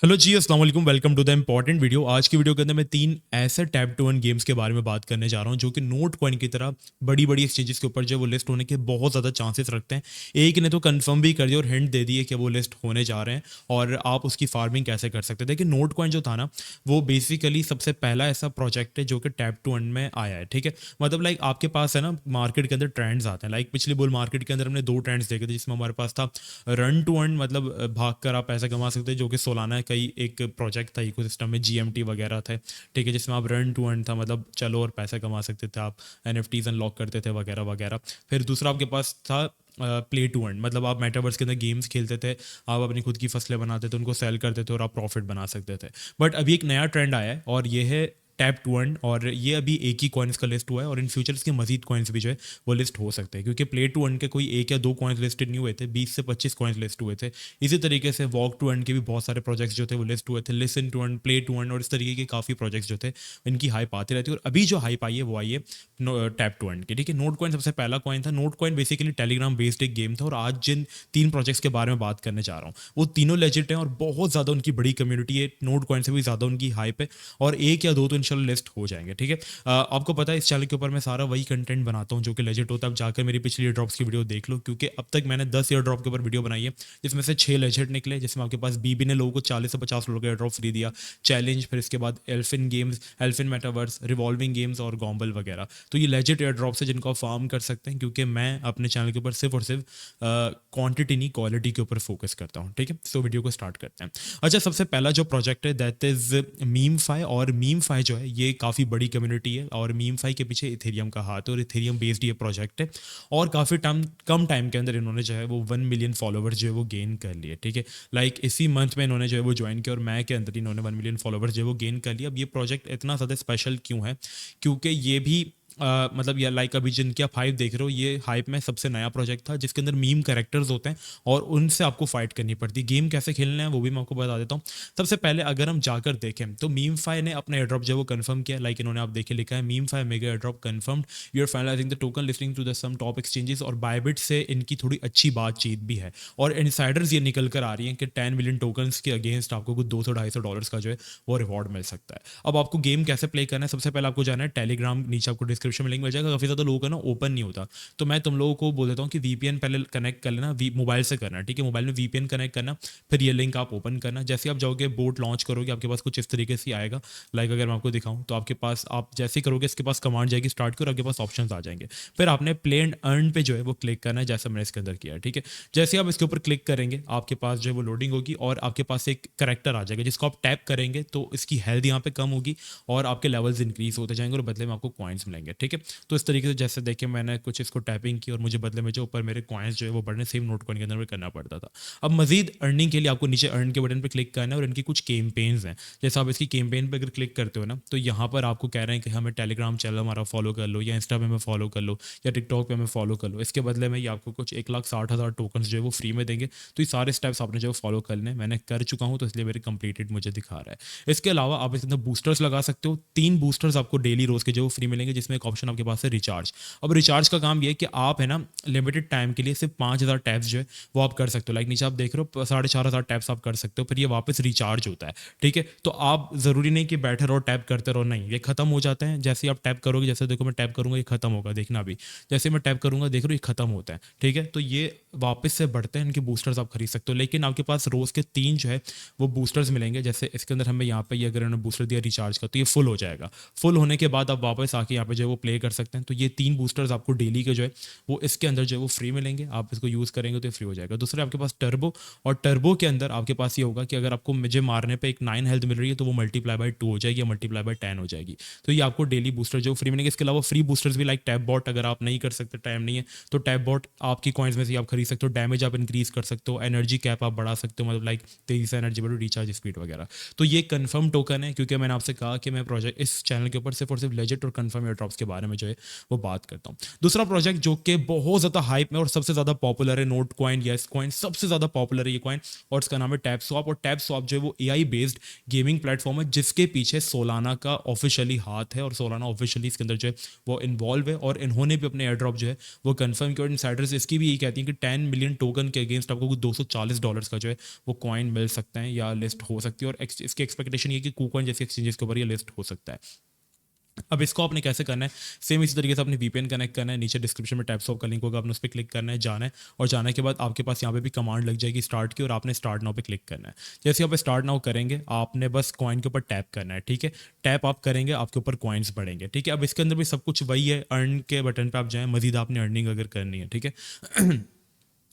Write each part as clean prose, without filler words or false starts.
Hello जी, अस्सलाम वालेकुम। Welcome to the important video. आज की वीडियो के अंदर मैं 3 ऐसे टैप टू अर्न गेम्स के बारे में बात करने जा रहा हूँ जो कि नोट कॉइन की तरह बड़ी-बड़ी एक्सचेंजेस के ऊपर जो है वो लिस्ट होने के बहुत ज़्यादा चांसेस रखते हैं। एक ने तो कंफर्म भी कर दिया और हिंट दे दी है कि वो लिस्ट होने जा रहे हैं और आप उसकी फार्मिंग कैसे कर सकते हैं। देखिए, नोट कॉइन जो था ना, वो बेसिकली सबसे पहला ऐसा प्रोजेक्ट है जो कि टैप टू अर्न में आया है, ठीक है? मतलब लाइक आपके पास है ना, मार्केट के अंदर ट्रेंड्स आते हैं। लाइक पिछली बुल मार्केट के अंदर हमने 2 ट्रेंड्स देखे थे, जिसमें हमारे पास था रन टू अर्न, मतलब भाग कर आप पैसा कमा सकते हैं, जो कि सोलाना कई एक प्रोजेक्ट था इकोसिस्टम में, जीएमटी वगैरह थे, ठीक है, जिसमें आप रन टू अर्न था, मतलब चलो और पैसा कमा सकते थे, आप एनएफटीज अनलॉक करते थे वगैरह वगैरह। फिर दूसरा आपके पास था प्ले टू अर्न, मतलब आप मेटावर्स के अंदर गेम्स खेलते थे, आप अपनी खुद की फसलें बनाते थे, उनको सेल करते थे और आप प्रॉफिट बना सकते थे। बट अभी एक नया ट्रेंड आया है और ये है टैप टू अर्न, और ये अभी एक ही कॉइन्स का लिस्ट हुआ है और इन फ्यूचर इसके मजीद कॉइन्स भी जो है वो लिस्ट हो सकते हैं, क्योंकि प्ले टू अर्न के कोई एक या दो कॉइन्स लिस्टेड नहीं हुए थे, 20 से 25 कॉइन्स लिस्ट हुए थे। इसी तरीके से वॉक टू अर्न के भी बहुत सारे प्रोजेक्ट्स जो थे वो लिस्ट हुए थे, listen to earn, play to earn, और इस तरीके के काफ़ी प्रोजेक्ट्स जो थे इनकी हाइप आती रहती है। और अभी जो हाइप आई है वो आई है टैप टू अर्न की, ठीक है। नोट कॉइन सबसे पहला कॉइन था। Note coin basically Telegram based एक गेम था, और आज जिन 3 प्रोजेक्ट्स के बारे में बात करने जा रहा हूँ वो तीनों लेजिट हैं और बहुत ज़्यादा उनकी बड़ी कम्युनिटी है, नोट कॉइन से भी ज़्यादा उनकी हाइप है, और एक या दो तो इंशाल्लाह लिस्ट हो जाएंगे, ठीक है। आपको पता है इस चैनल के ऊपर मैं सारा वही कंटेंट बनाता हूँ जो कि लेजिट होता है। अब जाकर मेरी पिछली ईयर ड्रॉप्स की वीडियो देख लो, क्योंकि अब तक मैंने 10 ईयर ड्रॉप के ऊपर वीडियो बनाई है, जिसमें से 6 लेजिट निकले, जिसमें आपके पास बीबी ने लोगों को 40 से 50 डॉलर का एयर ड्रॉप फ्री दिया, चैलेंज, फिर इसके बाद एल्फिन गेम्स, एल्फिन मेटावर्स, रिवॉल्विंग गेम्स और गॉम्बल वगैरह। तो ये लेजिट एयर ड्रॉप्स है जिनको आप फार्म कर सकते हैं, क्योंकि मैं अपने चैनल के ऊपर सिर्फ और सिर्फ क्वांटिटी नहीं क्वालिटी के ऊपर फोकस करता हूँ, ठीक है। सो वीडियो को स्टार्ट करते हैं। अच्छा, सबसे पहला जो प्रोजेक्ट है दैट इज मीम फाई, और मीम फाई जो है ये काफ़ी बड़ी कम्युनिटी है, और मीम फाई के पीछे इथेरियम का हाथ है, और इथेरियम बेस्ड ये प्रोजेक्ट है, और काफ़ी कम टाइम के अंदर इन्होंने जो है वो 1 मिलियन फॉलोवर्स जो है वो गेन कर लिए, ठीक है। लाइक इसी मंथ में इन्होंने जो है वो ज्वाइन किया और मैं के अंदर इन्होंने 1 मिलियन फॉलोवर्स जो है वो गेन कर लिया। अब ये प्रोजेक्ट इतना ज़्यादा स्पेशल क्यों है, क्योंकि ये भी मतलब या लाइक अभी जिनके आप हाइप देख रहे हो, ये हाइप में सबसे नया प्रोजेक्ट था जिसके अंदर मीम कैरेक्टर्स होते हैं और उनसे आपको फाइट करनी पड़ती है। गेम कैसे खेलना है वो भी मैं आपको बता देता हूँ। सबसे पहले अगर हम जाकर देखें तो मीम फाई ने अपना एयरड्रॉप जो है वो कंफर्म किया। लाइक इन्होंने आप देखे लिखा है, MemeFi mega airdrop confirmed, you are finalising the token listing to the some top exchanges. और बायबिट से इनकी थोड़ी अच्छी बातचीत भी है, और इनसाइडर्स ये निकल कर आ रही हैं कि 10 मिलियन टोकन्स के अगेंस्ट आपको कुछ 200-250 डॉलर्स का जो है वो रिवॉर्ड मिल सकता है। अब आपको गेम कैसे प्ले करना है, सबसे पहले आपको जाना है टेलीग्राम, नीचे आपको डिस्क्रिप्शन में लिंक मिल जाएगा। काफ़ी ज़्यादा लोगों का ना ओपन नहीं होता, तो मैं तुम लोगों को बोल देता हूँ कि वीपीएन पहले कनेक्ट कर लेना, मोबाइल से करना, ठीक है। मोबाइल में वीपीएन कनेक्ट करना, फिर ये लिंक आप ओपन करना। जैसे आप जाओगे बोट लॉन्च करोगे, आपके पास कुछ इस तरीके से आएगा। लाइक अगर मैं आपको दिखाऊं तो आपके पास, आप जैसे ही करोगे इसके पास कमांड जाएगी स्टार्ट करो, आपके पास ऑप्शंस आ जाएंगे। फिर आपने प्ले एंड अर्न पे जो है वो क्लिक करना है, जैसा मैंने इसके अंदर किया है, ठीक है। जैसे आप इसके ऊपर क्लिक करेंगे आपके पास जो है वो लोडिंग होगी, और आपके पास एक करेक्टर आ जाएगा जिसको आप टैप करेंगे तो इसकी हेल्थ यहाँ पे कम होगी और आपके लेवल्स इंक्रीज होते जाएंगे और बदले में आपको कॉइन्स मिलेंगे, ठीक है। तो इस तरीके से जैसे देखिए मैंने कुछ इसको टैपिंग की और मुझे बदले में जो ऊपर मेरे कॉइन्स जो है वो बढ़ने, सेम नोट कॉइन के अंदर में करना पड़ता था। अब मजीद अर्निंग के लिए आपको नीचे अर्न के बटन पर क्लिक करना है, और इनकी कुछ कैंपेन्स हैं। जैसे आप इसकी कैंपेन पर अगर क्लिक करते हो ना, तो यहाँ पर आपको कह रहे हैं कि हमें टेलीग्राम चैनल हमारा फॉलो कर लो, या इंस्टा पे हमें फॉलो कर लो, या टिकटॉक पे हमें फॉलो कर लो। इसके बदले में ये आपको कुछ 1,60,000 टोकन जो है वो फ्री में देंगे। तो ये सारे स्टेप्स आपने जो फॉलो करने, मैंने कर चुका हूँ, तो इसलिए मेरे कंप्लीटेड मुझे दिखा रहा है। इसके अलावा आप इसके अंदर बूस्टर्स लगा सकते हो। 3 बूस्टर्स आपको डेली रोज के जो फ्री मिलेंगे, जिसमें एक ऑप्शन आपके पास है रिचार्ज। अब रिचार्ज का काम ये है कि आप है ना लिमिटेड टाइम के लिए सिर्फ 5,000 टैप्स जो है वो आप कर सकते हो। लाइक नीचे आप देख रहे हो 4,500 टैप्स आप कर सकते हो, फिर ये वापस रिचार्ज होता है, ठीक है। तो आप ज़रूरी नहीं कि बैठे रहो टैप करते रहो, नहीं, ये खत्म हो जाते हैं जैसे ही आप टैप करोगे। जैसे देखो मैं टैप करूंगा ये खत्म होगा, देखना अभी जैसे मैं टैप करूंगा देख रहे हो ये खत्म होता है, ठीक है। तो ये वापस से बढ़ते हैं, इनके बूस्टर्स आप खरीद सकते हो, लेकिन आपके पास रोज़ के 3 जो है वो बूस्टर्स मिलेंगे। जैसे इसके अंदर हमें यहाँ पे ये अगर इन्होंने बूस्टर दिया रिचार्ज का तो ये फुल हो जाएगा। फुल होने के बाद आप वापस आके यहाँ पे जो है वो प्ले कर सकते हैं। तो ये 3 बूस्टर्स आपको डेली के जो है वो इसके अंदर जो है वो फ्री मिलेंगे, आप इसको यूज़ करेंगे तो ये फ्री हो जाएगा। दूसरे आपके पास टर्बो, और टर्बो के अंदर आपके पास ये होगा कि अगर आपको मुझे मारने पे एक 9 हेल्थ मिल रही है तो वो मल्टीप्लाई बाय 2 हो जाएगी, या मल्टीप्लाई बाय 10 हो जाएगी। तो ये आपको डेली बूस्टर जो फ्री मिलेंगे। इसके अलावा फ्री बूस्टर्स भी लाइक टैप बॉट, अगर आप नहीं कर सकते, टाइम नहीं है, तो टैप बॉट आपकी कॉइन्स में से आप खरीद सकते हो। डैमेज आप इंक्रीज कर सकते हो, एनर्जी कैप आप बढ़ा सकते हो, मतलब लाइक तेजी से एनर्जी बढ़ो, रिचार्ज स्पीड वगैरह। तो ये कंफर्म टोकन है, क्योंकि मैंने आपसे कहा कि मैं प्रोजेक्ट इस चैनल के ऊपर सिर्फ और सिर्फ लेजिट और कंफर्म एयर ड्रॉप्स उसके बारे में जो है वो बात करता हूँ। दूसरा प्रोजेक्ट जो कि बहुत ज़्यादा हाइप में और सबसे ज़्यादा पॉपुलर है, नोट कॉइन, येस कॉइन, सबसे ज़्यादा पॉपुलर है ये कॉइन, और इसका नाम है टैप स्वैप। और टैप स्वैप जो है वो एआई बेस्ड गेमिंग प्लेटफॉर्म है जिसके पीछे सोलाना का ऑफिशियली हाथ है, और सोलाना ऑफिशियली इसके अंदर जो है वो इन्वॉल्व है, और इन्होंने भी अपने एयर ड्रॉप जो है वो कंफर्म किया। और इनसाइडर्स इसकी भी यही कहती हैं कि 10 मिलियन टोकन के अगेंस्ट आपको $240 का जो है वो कॉइन मिल सकता है या लिस्ट हो सकती है, और इसकी एक्सपेक्टेशन ये कि कूकॉइन जैसे एक्सचेंजेस के ऊपर ये लिस्ट हो सकता है। अब इसको आपने कैसे करना है, सेम इसी तरीके से अपने वीपीएन कनेक्ट करना है, नीचे डिस्क्रिप्शन में टैपसॉप का लिंक होगा, आपने उस पर क्लिक करना है, जाना है, और जाने के बाद आपके पास यहाँ पे भी कमांड लग जाएगी स्टार्ट की, और आपने स्टार्ट नाउ पे क्लिक करना है। जैसे आप स्टार्ट नाउ करेंगे आपने बस कॉइन के ऊपर टैप करना है, ठीक है। टैप आप करेंगे आपके ऊपर कॉइन्स बढ़ेंगे, ठीक है। अब इसके अंदर भी सब कुछ वही है, अर्न के बटन पर आप जाएँ, मजीद आपने अर्निंग अगर करनी है, ठीक है।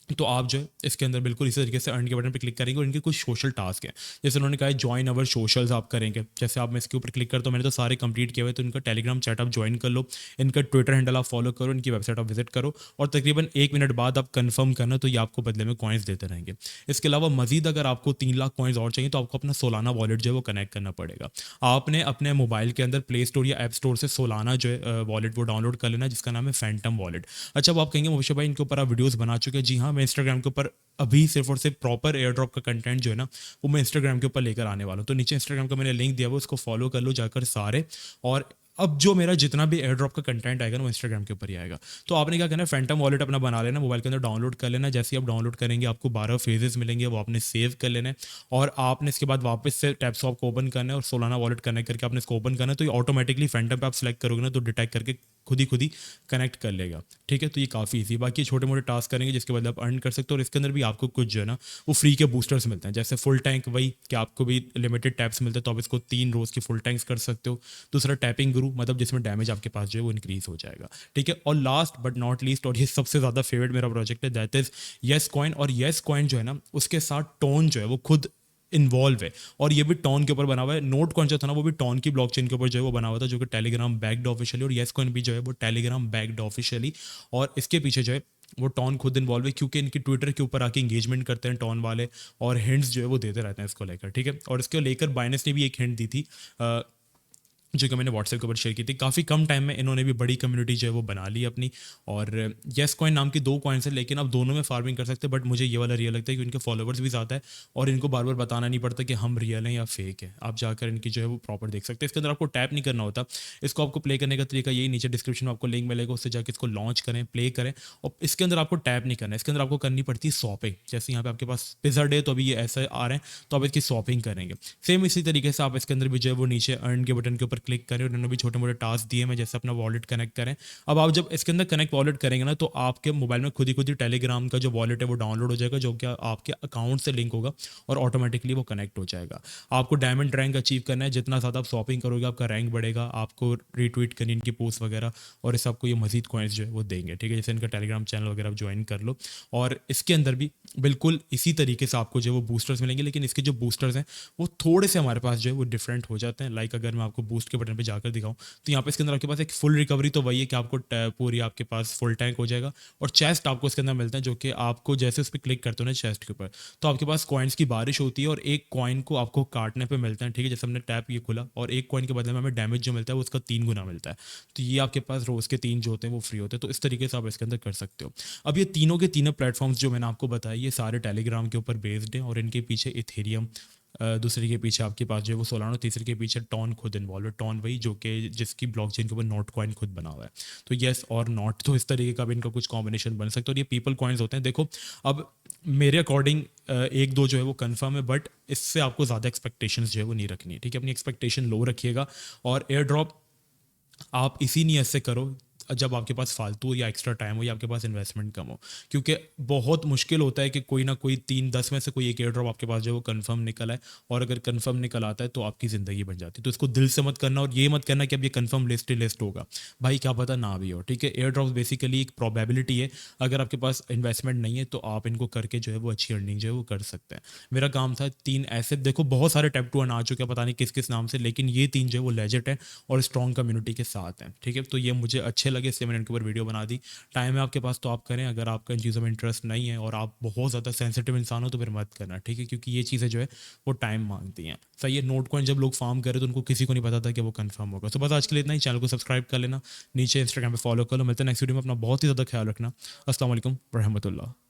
तो आप जो है इसके अंदर बिल्कुल इसी तरीके से अर्न के बटन पे क्लिक करेंगे, और इनके कुछ सोशल टास्क हैं, जैसे उन्होंने कहा है ज्वाइन अवर सोशल्स आप करेंगे। जैसे आप मैं इसके ऊपर क्लिक करता हूँ, मैंने तो सारे कंप्लीट किए हुए, तो इनका टेलीग्राम चैट आप ज्वाइन कर लो, इनका ट्विटर हैंडल आप फॉलो करो, इनकी वेबसाइट आप विजिट करो, और तकरीबन 1 मिनट बाद आप कंफर्म करना, तो ये आपको बदले में कॉइन्स देते रहेंगे। इसके अलावा मजीद अगर आपको 3 लाख कॉइन्स और चाहिए तो आपको अपना सोलाना वॉलेट जो है वो कनेक्ट करना पड़ेगा। आपने अपने मोबाइल के अंदर प्ले स्टोर या ऐप स्टोर से सोलाना जो है वॉलेट वो डाउनलोड कर लेना, जिसका नाम है फैंटम वॉलेट। अच्छा, अब आप कहेंगे मोहिश भाई इनके ऊपर आप वीडियोस बना चुके हैं। जी हाँ, मैं इंस्टाग्राम के ऊपर अभी सिर्फ और सिर्फ प्रॉपर एयर ड्रॉप का कंटेंट जो है ना वो मैं इंस्टाग्राम के ऊपर लेकर आने वाला हूँ। तो नीचे इंस्टाग्राम का मैंने लिंक दिया हुआ, उसको फॉलो कर लो जाकर सारे, और अब जो मेरा जितना भी एयर ड्रॉप का कंटेंट आएगा ना वो इंस्टाग्राम के ऊपर ही आएगा। तो आपने क्या करना है, फैंटम वॉलेट अपना बना लेना, मोबाइल के अंदर डाउनलोड कर लेना। जैसे ही आप डाउनलोड करेंगे आपको 12 फेजेस मिलेंगे, वो आपने सेव कर लेना है, और आपने इसके बाद वापस से टैपसॉप को ओपन करना है, और सोलाना वॉलेट कनेक्ट करके आपने इसको ओपन करना है। तो ये ऑटोमेटिकली फैंटम पे आप सेलेक्ट करोगे ना तो डिटेक्ट करके खुद ही कनेक्ट कर लेगा, ठीक है। तो ये काफ़ी ईजी, बाकी छोटे मोटे टास्क करेंगे जिसके बाद आप अर्न कर सकते हो। और इसके अंदर भी आपको कुछ जो है ना वो फ्री के बूस्टर्स मिलते हैं, जैसे फुल टैंक, वही कि आपको भी लिमिटेड टैप्स मिलते हैं, तो आप इसको 3 रोज़ की फुल टैंक्स कर सकते हो। दूसरा टैपिंग गुरु, मतलब जिसमें डैमेज आपके पास जो है वो इंक्रीज हो जाएगा, ठीक है। और लास्ट बट नॉट लीस्ट, और ये सबसे ज़्यादा फेवरेट मेरा प्रोजेक्ट है, दैट इज़ येस कॉइन। और येस कॉइन जो है ना उसके साथ टोन जो है वो खुद इन्वॉल्व है, और ये भी टॉन के ऊपर बना हुआ है। नोट कॉइन जो था ना वो भी टॉन की ब्लॉकचेन के ऊपर जो है वो बना हुआ था, जो कि टेलीग्राम बैक्ड ऑफिशियली, और येस कॉइन भी जो है वो टेलीग्राम बैक्ड ऑफिशियली। और इसके पीछे जो है वो टॉन खुद इन्वॉल्व है, क्योंकि इनकी ट्विटर के ऊपर आके इंगेजमेंट करते हैं टॉन वाले, और हिंट्स जो है वो देते रहते हैं इसको लेकर, ठीक है। और इसको लेकर बाइनेंस ने भी एक हिंट दी थी जो कि मैंने व्हाट्सएप के ऊपर शेयर की थी। काफ़ी कम टाइम में इन्होंने भी बड़ी कम्युनिटी जो है वो बना ली अपनी, और येस कॉइन नाम की 2 कॉइन्स है, लेकिन आप दोनों में फार्मिंग कर सकते हैं। बट मुझे ये वाला रियल लगता है कि इनके फॉलोवर्स भी ज़्यादा है, और इनको बार बार बताना नहीं पड़ता कि हम रियल हैं या फेक है, आप जाकर इनकी जो है वो प्रॉपर देख सकते हैं। इसके अंदर आपको टैप नहीं करना होता, इसको आपको प्ले करने का तरीका यही, नीचे डिस्क्रिप्शन में आपको लिंक मिलेगा, उससे जाकर इसको लॉन्च करें, प्ले करें। और इसके अंदर आपको टैप नहीं करना है, इसके अंदर आपको करनी पड़ती है शॉपिंग। जैसे यहाँ पे आपके पास पिज़्ज़ा डे, तो अभी ये ऐसे आ रहे हैं, तो आप इसकी शॉपिंग करेंगे। सेम इसी तरीके से आप इसके अंदर भी जो है वो नीचे अर्न के बटन के ऊपर क्लिक करें, और इन्होंने भी छोटे मोटे टास्क दिए मैं, जैसे अपना वॉलेट कनेक्ट करें। अब आप जब इसके अंदर कनेक्ट वॉलेट करेंगे ना तो आपके मोबाइल में खुद ही टेलीग्राम का जो वॉलेट है वो डाउनलोड हो जाएगा, जो कि आपके अकाउंट से लिंक होगा, और ऑटोमेटिकली वो कनेक्ट हो जाएगा। आपको डायमंड रैंक अचीव करना है, जितना ज़्यादा आप शॉपिंग करोगे आपका रैंक बढ़ेगा, आपको रीट्वीट करनी इनकी पोस्ट वगैरह, और इस आपको ये मजीद कॉइन्स जो है वो देंगे, ठीक है। जैसे इनका टेलीग्राम चैनल वगैरह आप ज्वाइन कर लो, और इसके अंदर भी बिल्कुल इसी तरीके से आपको जो है वो बूस्टर्स मिलेंगे, लेकिन इसके जो बूस्टर्स हैं वो थोड़े से हमारे पास जो है वो डिफरेंट हो जाते हैं। लाइक अगर मैं आपको बूस्ट के बटन पर जाकर दिखाऊँ तो यहाँ पे इसके अंदर आपके पास एक फुल रिकवरी तो वही है कि आपको पूरी आपके पास फुल टैंक हो जाएगा, और चेस्ट आपको इसके अंदर मिलता है, जो कि आपको जैसे उस पर क्लिक करते हो ना चेस्ट के ऊपर, तो आपके पास कॉइन्स की बारिश होती है, और एक कॉइन को आपको काटने पे मिलता है, ठीक है। जैसे हमने टैप ये खुला, और एक कॉइन के बदले में हमें डैमेज जो मिलता है वो उसका 3 गुना मिलता है। तो ये आपके पास रोज़ के 3 जो होते हैं वो फ्री होते हैं, तो इस तरीके से आप इसके अंदर कर सकते हो। अब ये तीनों के तीनों प्लेटफॉर्म्स जो मैंने आपको बताया ये सारे टेलीग्राम के ऊपर बेस्ड हैं, और इनके पीछे इथेरियम, दूसरे के पीछे आपके पास जो है वो सोलानो, तीसरे के पीछे टॉन खुद इन्वॉल्व है। टॉन वही जो कि जिसकी ब्लॉकचेन के ऊपर नोट कॉइन खुद बना हुआ है। तो येस और नॉट, तो इस तरीके का भी इनका कुछ कॉम्बिनेशन बन सकता है, और ये पीपल कॉइन्स होते हैं। देखो अब मेरे अकॉर्डिंग 1-2 जो है वो कंफर्म है, बट इससे आपको ज़्यादा एक्सपेक्टेशंस जो है वो नहीं रखनी है, ठीक है। अपनी एक्सपेक्टेशन लो रखिएगा, और एयर ड्रॉप आप इसी नीयत से करो जब आपके पास फालतू या एक्स्ट्रा टाइम हो या आपके पास इन्वेस्टमेंट कम हो, क्योंकि बहुत मुश्किल होता है कि कोई ना कोई 3-10 में से कोई एक एयर ड्रॉप आपके पास जो है वो कंफर्म निकल आए, और अगर कंफर्म निकल आता है तो आपकी ज़िंदगी बन जाती है। तो इसको दिल से मत करना, और ये मत करना कि अब ये कंफर्म लिस्ट होगा, भाई क्या पता ना भी हो, ठीक है। एयर ड्रॉप बेसिकली एक प्रोबेबिलिटी है, अगर आपके पास इन्वेस्टमेंट नहीं है तो आप इनको करके जो है वो अच्छी अर्निंग जो है वो कर सकते हैं। मेरा काम था 3 ऐसे, देखो बहुत सारे टैप टू अर्न आ चुके हैं पता नहीं किस किस नाम से, लेकिन ये 3 जो है वो लेजिट है और स्ट्रॉन्ग कम्युनिटी के साथ हैं, ठीक है। तो ये मुझे अच्छे लगे इसलिए मैंने इनके ऊपर वीडियो बना दी। टाइम है आपके पास तो आप करें, अगर आपका इन चीज़ों में इंटरेस्ट नहीं है और आप बहुत ज़्यादा सेंसिटिव इंसान हो तो फिर मत करना, ठीक है, क्योंकि ये चीज़ें जो है वो टाइम मांगती हैं। सही है, नोट कॉइन जब लोग फार्म करे तो उनको किसी को नहीं पता था कि वो कंफर्म होगा। तो बस आज के लिए इतना ही, चैनल को सब्सक्राइब कर लेना, नीचे इंस्टाग्राम पे फॉलो कर लो। मिलते हैं नेक्स्ट वीडियो में, अपना बहुत ही ज़्यादा ख्याल रखना। अस्सलाम वालेकुम रहमतुल्लाह।